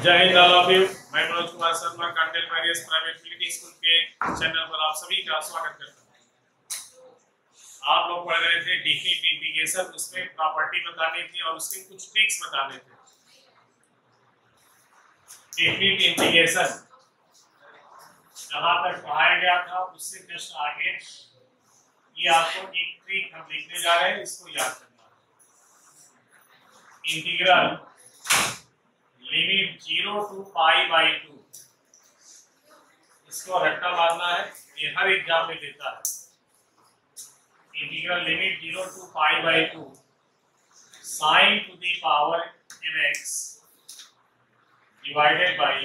जय Hind all of you. मैं Manoj Kumar Sharma content various private military school के चैनल पर आप सभी का स्वागत करता हूं। आप लोग पढ़ रहे थे डिफिनिट इंटीग्रेशन, उसमें प्रॉपर्टी बतानी थी और उसके कुछ ट्रिक्स बताने थे। डिफिनिट इंटीग्रेशन जहां तक पढ़ाया गया था उससे जस्ट आगे ये आपको एक ट्रिक हम लिखने जा रहे हैं, इसको याद करना है। इंटीग्रल लिमिट 0 to π/2, इसको रट्टा मारना है, ये हर एग्जाम में देता है। Integral limit 0 to π/2 sin to the power mx divided by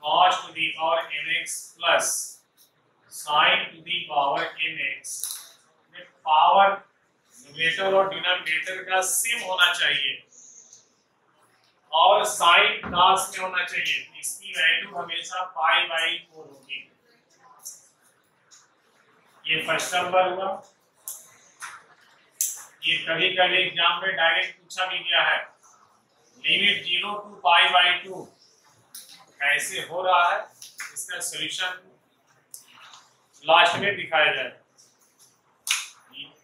cos to the power mx plus sin to the power mx में पावर न्यूमरेटर और डिनोमिनेटर का सेम होना चाहिए और साइन क्लास में होना चाहिए। इसकी वैल्यू हमेशा π/4 होगी। ये फर्स्ट नंबर हुआ। ये कभी कभी एग्जाम में डायरेक्ट पूछा भी गया है, लिमिट 0 to π/2 कैसे हो रहा है, इसका सॉल्यूशन लास्ट में दिखाया जाए।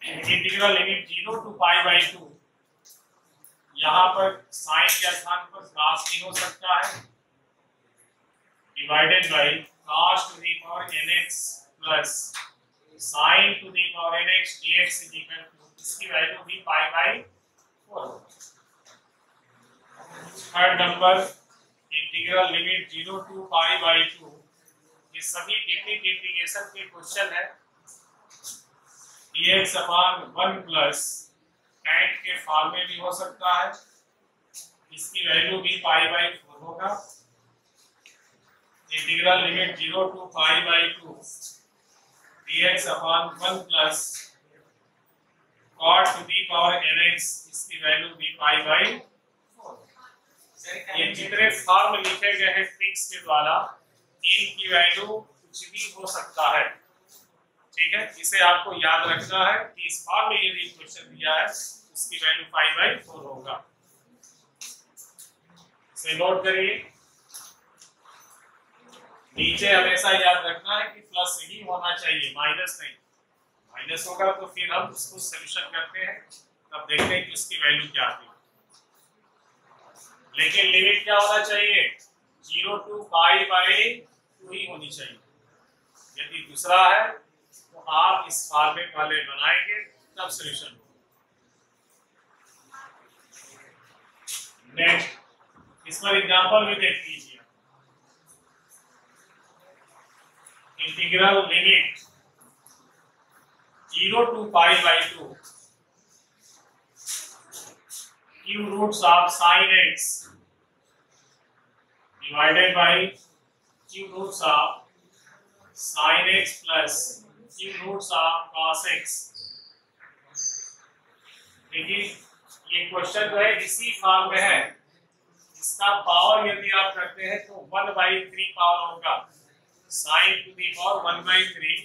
इंटीग्रल लिमिट 0 to π/2, यहाँ पर साइन के स्थान पर cos भी हो सकता है, divided by cos to the power nx plus sin to the power nx dx is equal to, इसकी वैल्यू भी π/4 होगी। Third number integral limit 0 to π/2, ये सभी डिफिनिट इंटीग्रेशन के क्वेश्चन है। dx/1 प्लस कैट के फॉर्म में भी हो सकता है, इसकी वैल्यू भी π/4 होगा। Integral limit 0 to π/2 dx/1 plus cot to the power nx, इसकी वैल्यू भी π/4। ये जितने फॉर्म लिखे गए हैं ट्रिक्स के द्वारा, इनकी वैल्यू कुछ भी हो सकता है, ठीक है। इसे आपको याद रखना है कि इस फॉर्म में यदि क्वेश्चन दिया है उसकी वैल्यू π/4 होगा। इसे नोट करिए। नीचे हमेशा याद रखना है कि प्लस ही होना चाहिए, माइनस नहीं। माइनस होगा तो फिर हम उसको सॉल्यूशन करते हैं, तब देखते हैं कि उसकी वैल्यू क्या आती है। लेकिन लिमिट क्या होना चाहिए, 0 to π/2 ही होनी चाहिए। यदि दूसरा है तो आप इस फॉर्मेट वाले बनाएंगे तब सॉल्यूशन होगा। नेक्स्ट, इस पर एग्जांपल भी देख लीजिए। Integral limit 0 to π/2 cube roots of sin x divided by cube roots of sin x plus cube roots of cos x। देखिए ये क्वेश्चन जो है इसी फॉर्म में है। इसका पावर यदि आप करते हैं तो 1/3 पावर होगा, sin to the power 1/3।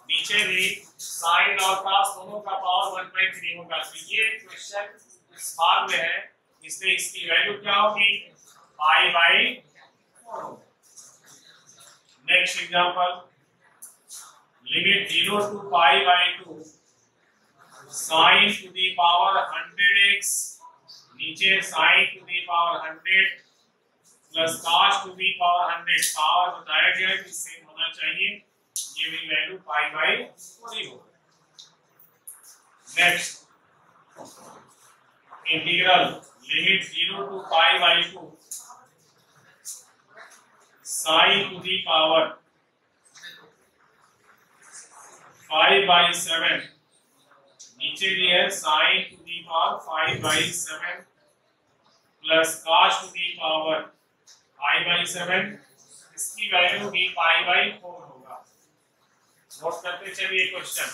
नीचे भी sin और cos दोनों का पावर 1/3 होगा। तो ये क्वेश्चन इस फॉर्म में है, इसलिए इसकी वैल्यू क्या होगी, π/4। Next example, limit 0 to π/2 sin to the power 100x, नीचे sin to the power 100 plus cos to the power 100। Power बताया गया है कि सेम होना चाहिए, ये भी वैल्यू π/4 ही होगा। Next, integral limit 0 to π/2 sin to the power 5/7, नीचे भी है sin to the power 5/7 plus cos to the power 5/7, इसकी वैल्यू भी π/4 होगा। नोट करते चलिए question.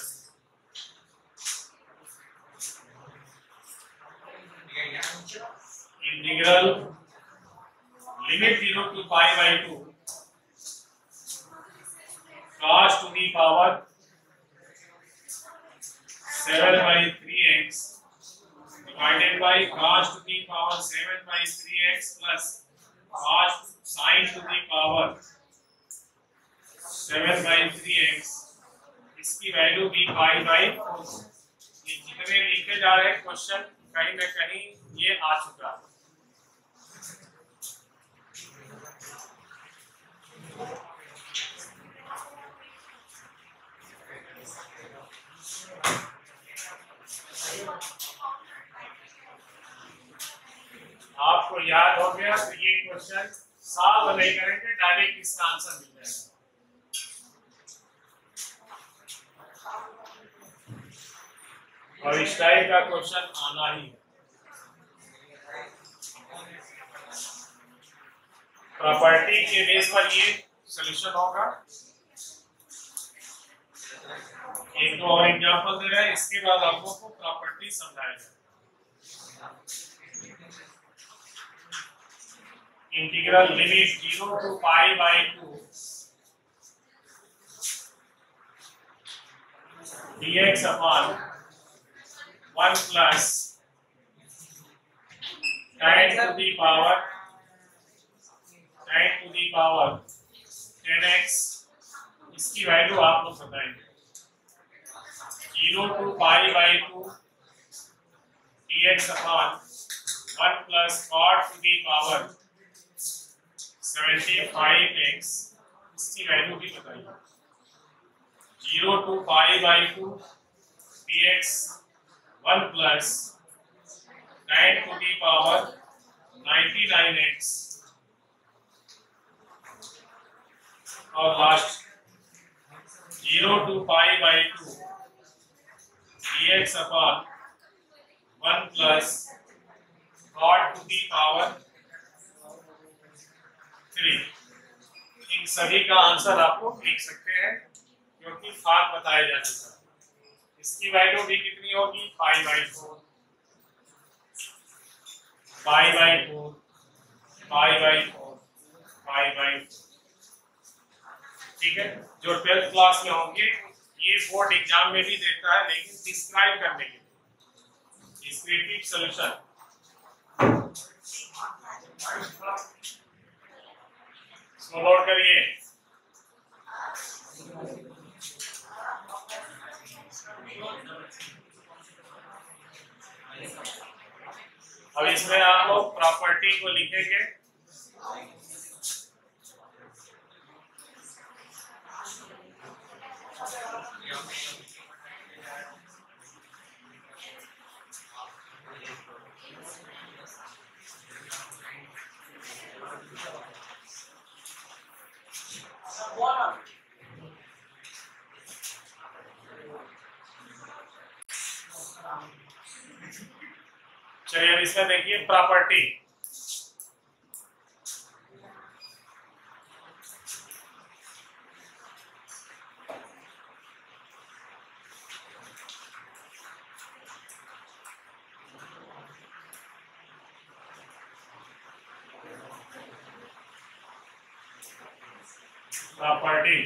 Integral limit 0 to π/2 cos to the power 7/3x divided by cos to the power 7/3x plus sine to the power 7/3x, इसकी value भी pi by 4। ये जितने लिखे जा रहे हैं क्वेश्चन कहीं ना कहीं ये आ चुका है। आपको याद हो गया तो ये क्वेश्चन सॉल्व नहीं करेंगे, डायरेक्ट इसका आंसर मिल जाएगा। और इस टाइप का क्वेश्चन आना ही है। प्रॉपर्टी के बेस पर ये सॉल्यूशन होगा। एक दो और एग्जांपल दे रहे हैं, इसके बाद आप लोगों को प्रॉपर्टी समझाएगा। Integral limit 0 to π/2 dx upon 1 plus tan to the power 10x, इसकी वैल्यू आप लोग बताएंगे। 0 to π/2 dx upon 1 plus cot to the power 75x, इसकी वैल्यू भी बताइए। 0 to π/2 dx 1 plus tan to the power 99x, और last 0 to π/2 dx upon 1 plus cot to the power 3। इन सभी का आंसर आपको लिख सकते हैं क्योंकि फॉर्म बताया जा चुका है। इसकी वैल्यू भी कितनी होगी? π/4 π/4 π/4 π/4। ठीक है, जो 12th क्लास में होंगे ये बोर्ड एग्जाम में भी देता है, लेकिन डिस्क्राइब करने के लिए डिस्क्रिप्टिव सॉल्यूशन। इसको नोट करिए। अब इसमें आप लोग प्रॉपर्टी को लिखेंगे। चलिए अब इसमें देखिए प्रॉपर्टी। प्रॉपर्टी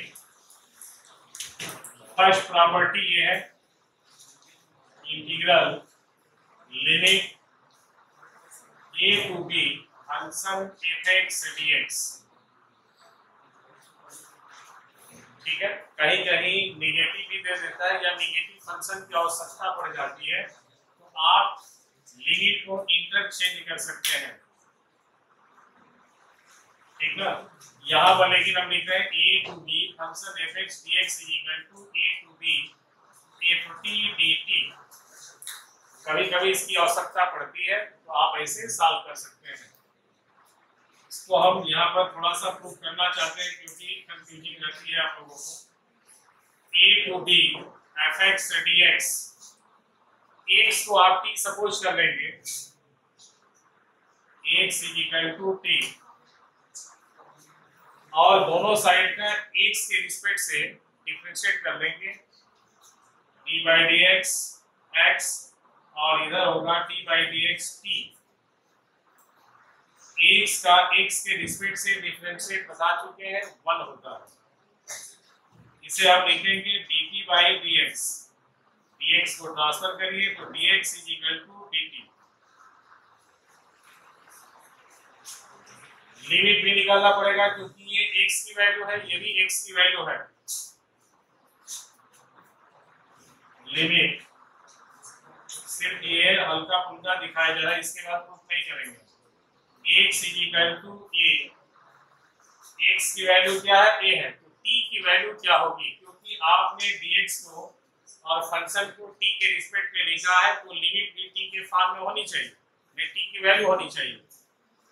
फर्स्ट प्रॉपर्टी ये है, integral limit a to b function f(x) dx। ठीक है, कहीं कहीं निगेटिव भी दे देता है या निगेटिव फंक्शन की आवश्यकता पड़ जाती है तो आप लिमिट को इंटरचेंज कर सकते हैं। ठीक है, यहाँ पर लेकिन हम लिख रहे हैं a to b function f(x) dx a to b ft dt। कभी कभी इसकी आवश्यकता पड़ती है तो आप ऐसे सॉल्व कर सकते हैं। इसको हम यहाँ पर थोड़ा सा प्रूव करना चाहते हैं क्योंकि कंफ्यूजिंग रहती है आप लोगों को। a to b f(x) dx, x को आप t सपोज कर लेंगे, x = t, और दोनों साइड का x के रिस्पेक्ट से डिफरेंशिएट कर लेंगे, d/dx x और इधर होगा d/dx t। x का x के रिस्पेक्ट से डिफरेंशिएट बता चुके हैं, 1 होता है। इसे आप लिखेंगे dt/dx, dx को ट्रांसफर करिए तो dx = dt। लिमिट भी निकालना पड़ेगा क्योंकि ये x की वैल्यू है, ये भी x की वैल्यू है। लिमिट सिर्फ ये हल्का फुल्का दिखाया जा रहा है, इसके बाद प्रूफ नहीं करेंगे। x equal to a, x की वैल्यू क्या है, a है, तो t की वैल्यू क्या होगी, क्योंकि आपने dx को और फंक्शन को t के रिस्पेक्ट में लिखा है, तो लिमिट भी t के फॉर्म में होनी चाहिए, t की वैल्यू होनी चाहिए।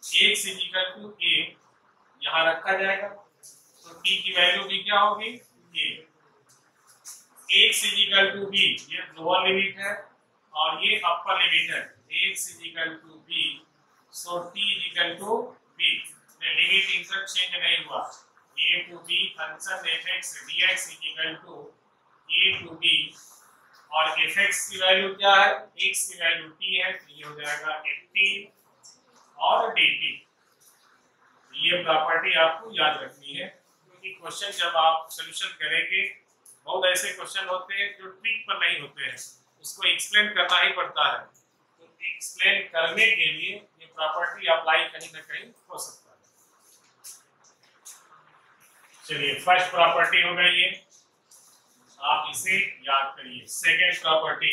x इक्वल टू a यहाँ रखा जाएगा, तो t की वैल्यू भी क्या होगी, a। x equal to b, ये लोअर लिमिट है और ये अपर लिमिट है, x equal to b, so t equal to b, limit interchange नहीं हुआ। a to b function fx dx equal to a to b, और fx की value क्या है, x की वैल्यू t है, तो ये हो जाएगा 18 और dt। ये प्रॉपर्टी आपको याद रखनी है, क्योंकि क्वेश्चन जब आप सॉल्यूशन करेंगे, बहुत ऐसे क्वेश्चन होते हैं जो ट्रिक पर नहीं होते हैं, उसको एक्सप्लेन करना ही पड़ता है। तो एक्सप्लेन करने के लिए ये प्रॉपर्टी अप्लाई कहीं ना कहीं हो सकता है। चलिए, फर्स्ट प्रॉपर्टी हो गई ये, आप इसे याद करिए। सेकेंड प्रॉपर्टी,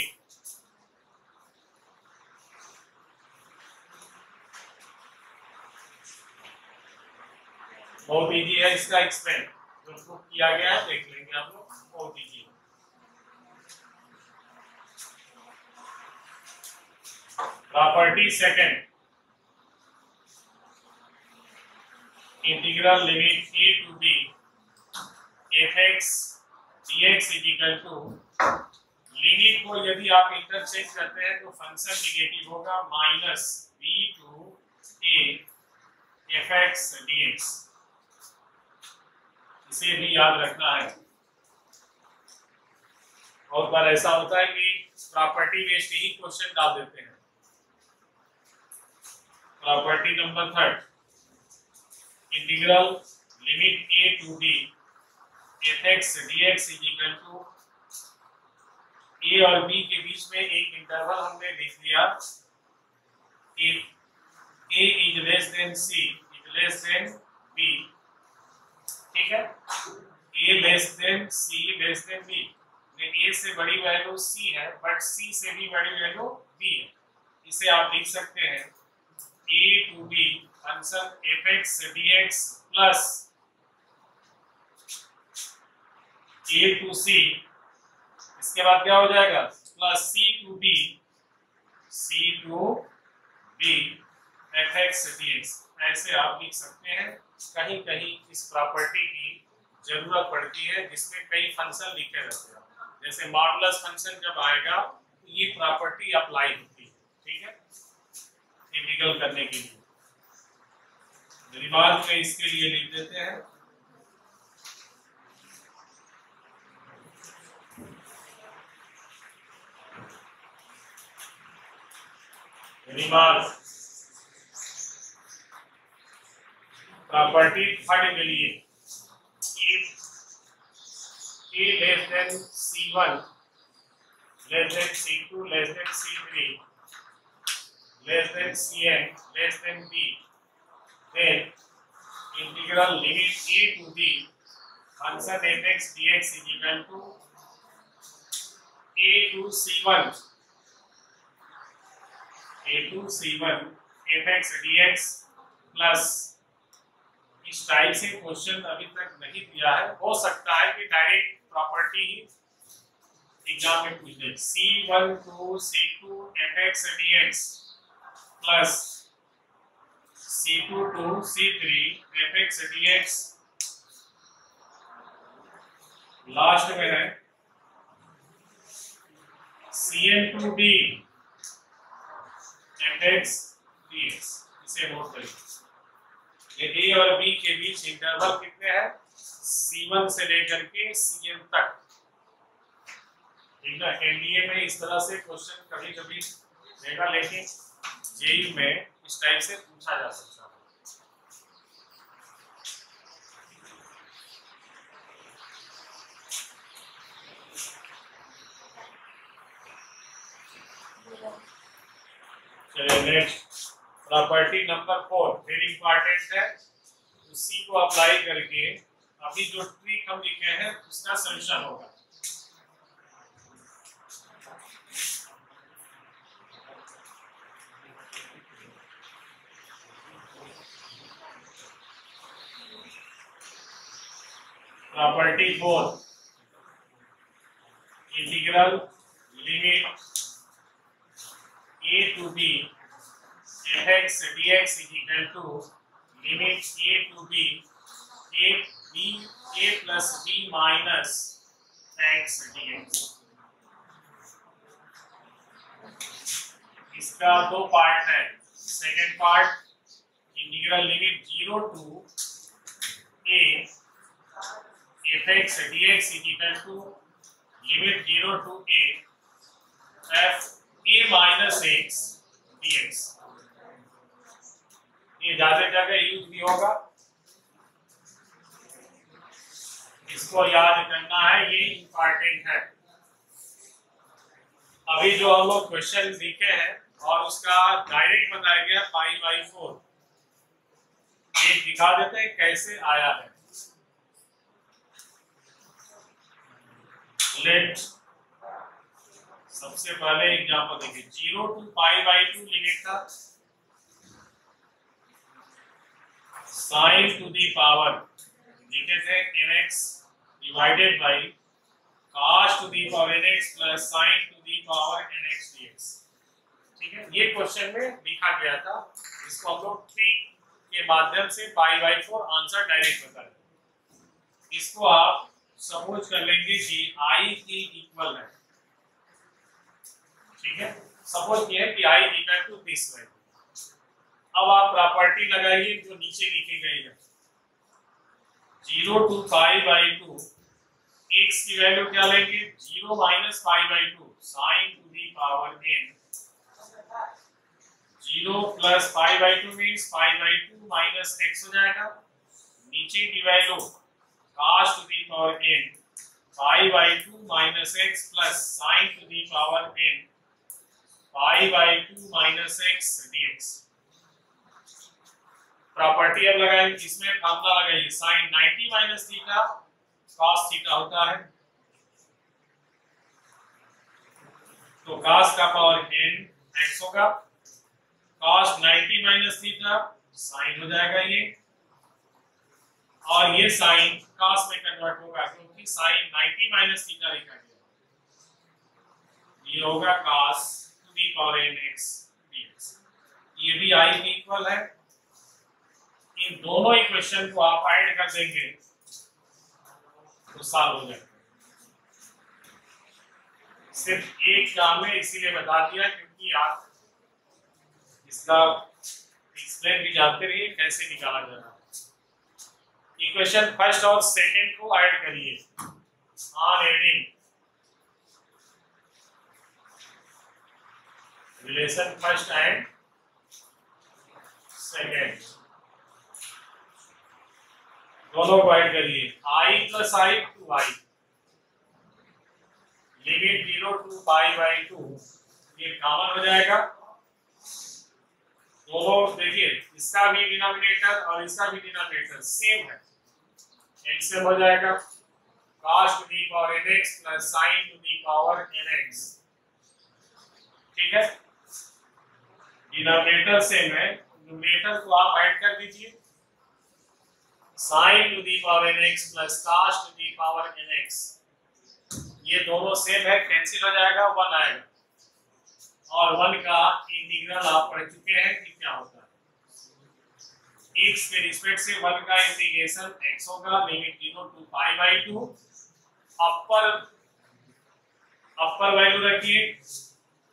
बहुत इजी है इसका एक्सप्लेन, जो प्रूफ किया गया है देख लेंगे आप लोग, बहुत इजी है। Property second, integral limit a to b fx dx equal to, limit को यदि आप इंटरचेंज करते हैं तो फंक्शन नेगेटिव होगा, minus b to a fx dx, इसे भी याद रखना है। बहुत बार ऐसा होता है कि प्रॉपर्टी बेस्ड ही क्वेश्चन डाल देते हैं। Property number third, integral limit a to b fx dx equal to, a और b के बीच में एक इंटरवल हमने लिख लिया, a is less than c is less than b, ठीक है, a less than c less than b, a से बड़ी वैल्यू c है बट c से भी बड़ी वैल्यू b है। इसे आप लिख सकते हैं a to b function fx dx plus a to c, इसके बाद क्या हो जाएगा, plus c to b fx dx, ऐसे आप लिख सकते हैं। कहीं कहीं इस प्रॉपर्टी की जरूरत पड़ती है जिसमें कई फंक्शन लिखे रहते हैं, जैसे मॉडुलस फंक्शन जब आएगा तो ये प्रॉपर्टी अप्लाई होती है, ठीक है, इंटीग्रल करने के लिए। रिमार्क में इसके लिए लिख देते हैं, रिमार्क प्रॉपर्टी थर्ड के लिए, a less than c1 less than c2 less than c3 less than cn less than b, then integral limit a to b function fx dx is equal to a to c1 fx dx plus, इस type से question अभी तक नहीं दिया है, हो सकता है कि डायरेक्ट प्रॉपर्टी ही एग्जाम में पूछ दे, c1 to c2 fx dx plus c2 to c3 fx dx, last में है cn to d fx dx, इसे नोट करिए। ये a और b के बीच इंटरवल कितने हैं, c1 से लेकर के cn तक, ठीक है। एनडीए में इस तरह से क्वेश्चन कभी कभी देगा, लेकिन जेयू में इस टाइप से पूछा जा सकता है। चलिए next, property number 4 very important है, उसी को अप्लाई करके अभी जो ट्रिक हम लिखे हैं उसका सॉल्यूशन होगा। Property 4, integral limit a to b fx dx is equal to limit a to b a plus b minus x dx। इसका दो पार्ट है। Second part integral limit 0 to a fx dx is equal to limit 0 to a f a minus x dx। ये ज्यादा जगह use भी होगा, इसको याद करना है, ये इंपॉर्टेंट है। अभी जो हम लोग क्वेश्चन लिखे हैं और उसका डायरेक्ट बताया गया π/4, ये दिखा देते हैं कैसे आया है। लेट सबसे पहले एग्जांपल देखिए, 0 to π/2 लिमिट था, sin टू दी पावर लिखे थे nx divided by cos to the power nx plus sin to the power nx dx। ठीक है, ये क्वेश्चन में लिखा गया था, इसको हम लोग ट्रिक के माध्यम से π/4 आंसर डायरेक्ट बता दें। इसको आप सपोज कर लेंगे कि i की इक्वल है। ठीक है, सपोज ये है कि i equal to this value. अब आप प्रॉपर्टी लगाइए जो नीचे लिखी गई है, 0 to π/2 x की वैल्यू क्या लेंगे, 0 minus π/2 sin to the power n, 0 plus π/2 means π/2 minus x हो जाएगा, नीचे की value cos to the power n π/2 minus x plus sin to the power n π/2 minus x dx। Property अब लगाएंगे, इसमें फार्मूला लगाइए, sin 90 minus theta cos theta होता है, तो cos का पावर n x होगा, cos 90 minus थीटा sin हो जाएगा ये, और ये sin cos में कन्वर्ट होगा क्योंकि sin 90 minus थीटा लिखा गया, ये होगा cos to the power n x dx। ये भी i की इक्वल है। इन दोनों इक्वेशन को आप ऐड कर देंगे तो सॉल्व हो जाएगा। सिर्फ एक काम में इसीलिए बता दिया क्योंकि आप इसका एक्सप्लेन भी जानते रहिए कैसे निकाला जाना है। इक्वेशन फर्स्ट और सेकंड को ऐड करिए, on adding relation first and second दोनों को ऐड करिए, i plus i to i limit 0 to π/2 ये कॉमन हो जाएगा। दोनों देखिए, इसका भी डिनोमिनेटर और इसका भी डिनोमिनेटर सेम है, एलसीएम हो जाएगा cos to the power nx plus sin to the power nx। ठीक है, डिनोमिनेटर सेम है, न्यूमरेटर को आप ऐड कर दीजिए, sin to the power nx plus cos to the power nx, ये दोनों सेम है, कैंसिल हो जाएगा, 1 आएगा, और 1 का इंटीग्रल आप पढ़ चुके हैं कि क्या होता है। x के रिस्पेक्ट से 1 का इंटीग्रेशन x होगा, लिमिट 0 टू π/2, अपर वैल्यू रखिए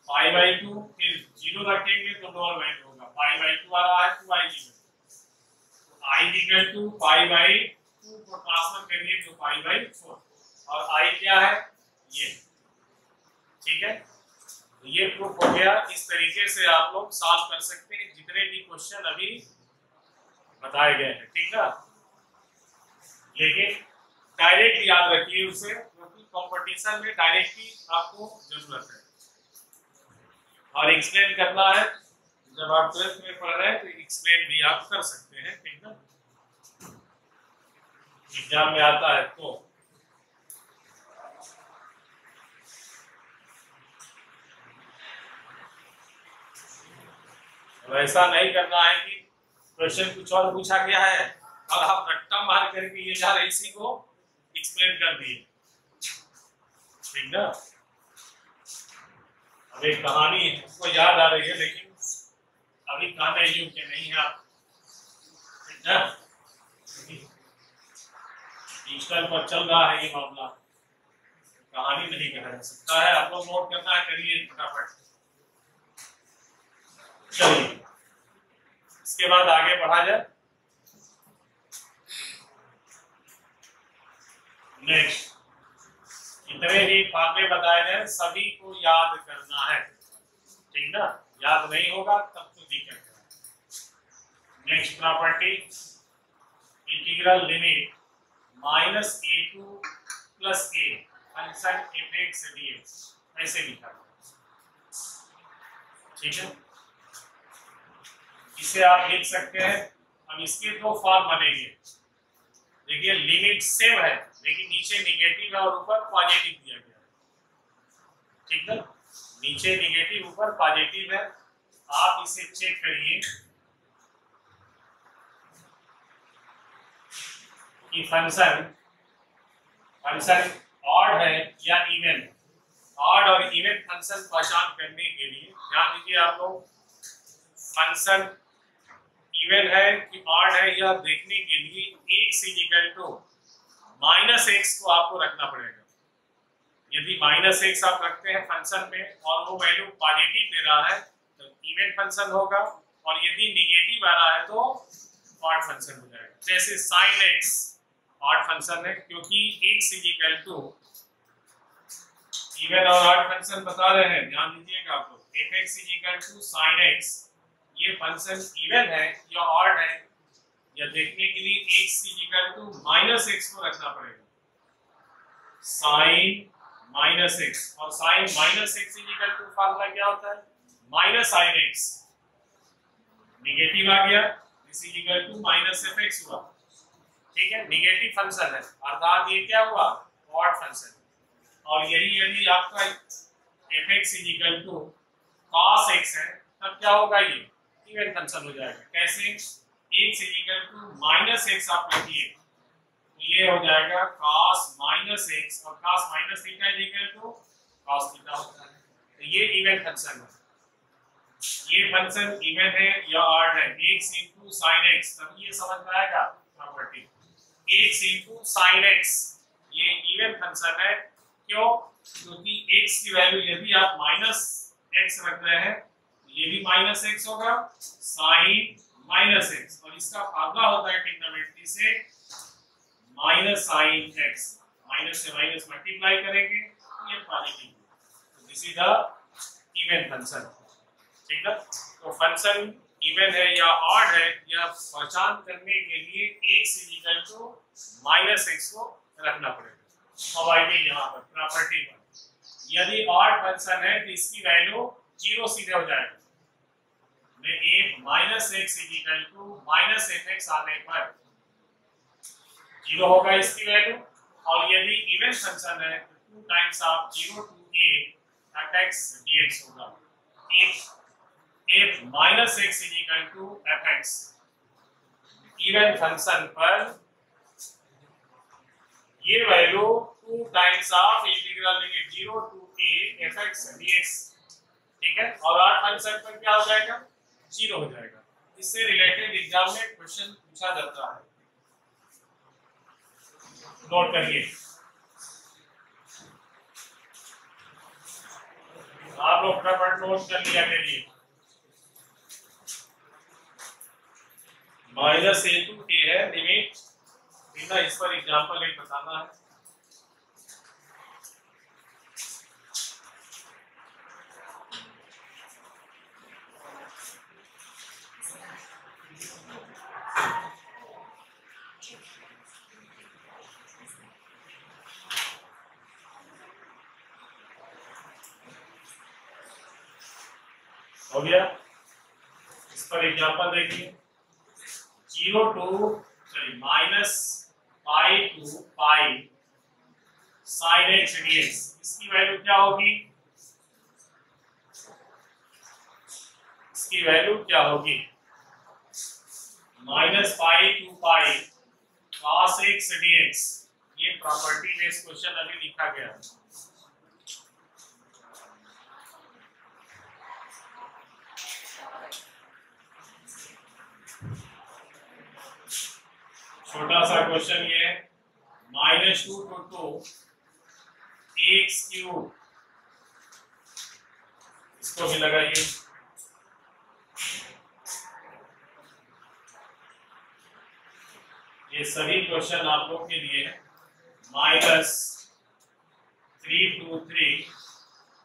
π/2, फिर 0 रखेंगे तो लोअर वैल्यू होगा, π/2 आ रहा है 2i, i इक्वल टू π/2 को ट्रांसफर करिए तो π/4, और i क्या है ये। ठीक है, तो ये प्रूफ हो गया। इस तरीके से आप लोग सॉल्व कर सकते हैं जितने भी क्वेश्चन अभी बताए गए हैं। ठीक है, लेकिन डायरेक्ट याद रखिए उसे, क्योंकि कंपटीशन में डायरेक्ट की आपको जरूरत है, और एक्सप्लेन करना है, जब आप 12th में पढ़ रहे हैं तो एक्सप्लेन भी आप कर सकते हैं। ठीक है। एग्जाम में आता है तो ऐसा नहीं करना है कि क्वेश्चन कुछ और पूछा गया है और आप रट्टा मार करके ये जा रहे इसी को एक्सप्लेन कर दिए, ठीक ना। अब एक कहानी हमको याद आ रही है, लेकिन अभी खाने युग के नहीं है आप, ठीक ना। डिजिटल पर चल रहा है ये मामला, कहानी नहीं कहा जा सकता है। आप लोग नोट करना है, करिए फटाफट। चलिए इसके बाद आगे बढ़ा जाए। नेक्स्ट, जितने भी फार्मूले बताए गए सभी को याद करना है, ठीक ना। याद नहीं होगा तब तो दिक्कत है। Next property, integral limit -a2 + a function f(x) dx ऐसे लिखा है, ठीक है। इसे आप लिख सकते हैं। अब इसके दो फॉर्म बनेंगे। देखिए लिमिट सेम है लेकिन नीचे निगेटिव है और ऊपर पॉजिटिव दिया गया है, ठीक है। नीचे निगेटिव ऊपर पॉजिटिव है। आप इसे चेक करिए कि फंक्शन ऑड है या इवन। ऑड और इवन फंक्शन पहचान करने के लिए ध्यान दीजिए आप लोग, फंक्शन इवन है कि ऑड है यह देखने के लिए x -x को आपको रखना पड़ेगा। यदि -x आप रखते हैं फंक्शन में और वो वैल्यू पॉजिटिव दे रहा है तो इवन फंक्शन होगा, और यदि निगेटिव आ रहा है तो ऑड फंक्शन हो जाएगा। जैसे sin x ऑड फंक्शन है क्योंकि x इवन और ऑड फंक्शन बता रहे हैं, ध्यान दीजिएगा आप लोग। fx sin x ये फंक्शन इवन है या ऑड है, या देखने के लिए x -x को रखना पड़ेगा। sin -x और sin -x फार्मूला क्या होता है? -sin x निगेटिव आ गया, -fx हुआ, ठीक है। निगेटिव फंक्शन है अर्थात ये क्या हुआ? Odd function. और यही यदि आपका fx cos x है तब क्या होगा? ये इवन फंक्शन हो जाएगा। कैसे? x -x आप रखिए तो ये हो जाएगा cos -x और cos -θ cos थीटा होता है। तो ये इवन फंक्शन है। ये फंक्शन इवन है या ऑड है? x sin x, तब ये समझ में आएगा प्रॉपर्टी। x sin x ये इवन फंक्शन है। क्यों? क्योंकि x की वैल्यू यदि आप -x रख रहे हैं ये भी -x होगा, sin -x, और इसका फार्मूला होता है ट्रिग्नोमेट्री से -sin x, माइनस से माइनस मल्टीप्लाई करेंगे तो ये पॉजिटिव। तो this is the even function, ठीक है। तो फंक्शन इवन है या ऑड है यह पहचान करने के लिए x -x को रखना पड़ेगा। अब आइए यहाँ पर प्रॉपर्टी पर, यदि ऑड फंक्शन है तो इसकी वैल्यू 0 सीधे हो जाएगा। -x आने पर 0 होगा इसकी वैल्यू, और यदि इवन फंक्शन है तो 2 times of 0 to a fx dx होगा। if -x fx even function पर ये value 2 times of integral limit 0 to a fx dx, ठीक है। और ऑड फंक्शन पर क्या हो जाएगा? 0 हो जाएगा। इससे रिलेटेड एग्जाम में क्वेश्चन पूछा जाता है, नोट करिए। आप लोग फटाफट नोट कर लिया करिए। -a to a है लिमिट, ठीक है। इस पर एग्जांपल एक बताना है। हो गया? इस पर एग्जांपल देखिए। 0 to -a pi to pi sine x dx, इसकी वैल्यू क्या होगी? इसकी वैल्यू क्या होगी? Minus pi to pi cos x dx। ये प्रॉपर्टी बेस्ड क्वेश्चन अभी लिखा गया है। छोटा सा क्वेश्चन ये है, minus two to two x cube, इसको भी लगाइए। ये सभी क्वेश्चन आप लोग के लिए है। Minus 323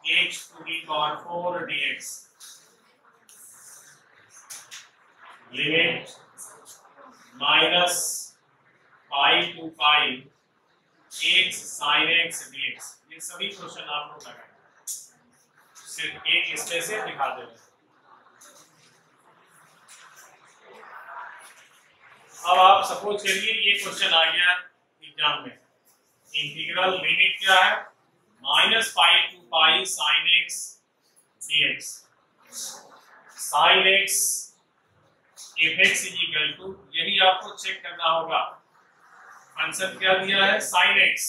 x to the power 4 dx, limit minus pi to pi x sin x dx। ये सभी क्वेश्चन आप लोग लगाए, सिर्फ एक इसमें से दिखा दे रहे। अब आप सपोज करिए ये क्वेश्चन आ गया एग्जाम में, इंटीग्रल लिमिट क्या है? Minus pi to pi sine x d x, sine x f x is equal to, यही आपको चेक करना होगा। फंक्शन क्या दिया है? Sine x,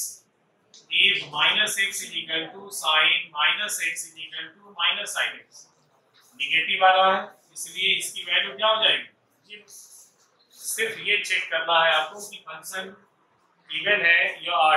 f minus x is equal to sine minus x is equal to minus sine x. Negative आ रहा है, इसलिए इसकी वैल्यू क्या हो जाएगी? 0। सिर्फ ये चेक करना है आपको कि फंक्शन इवन है या ऑड।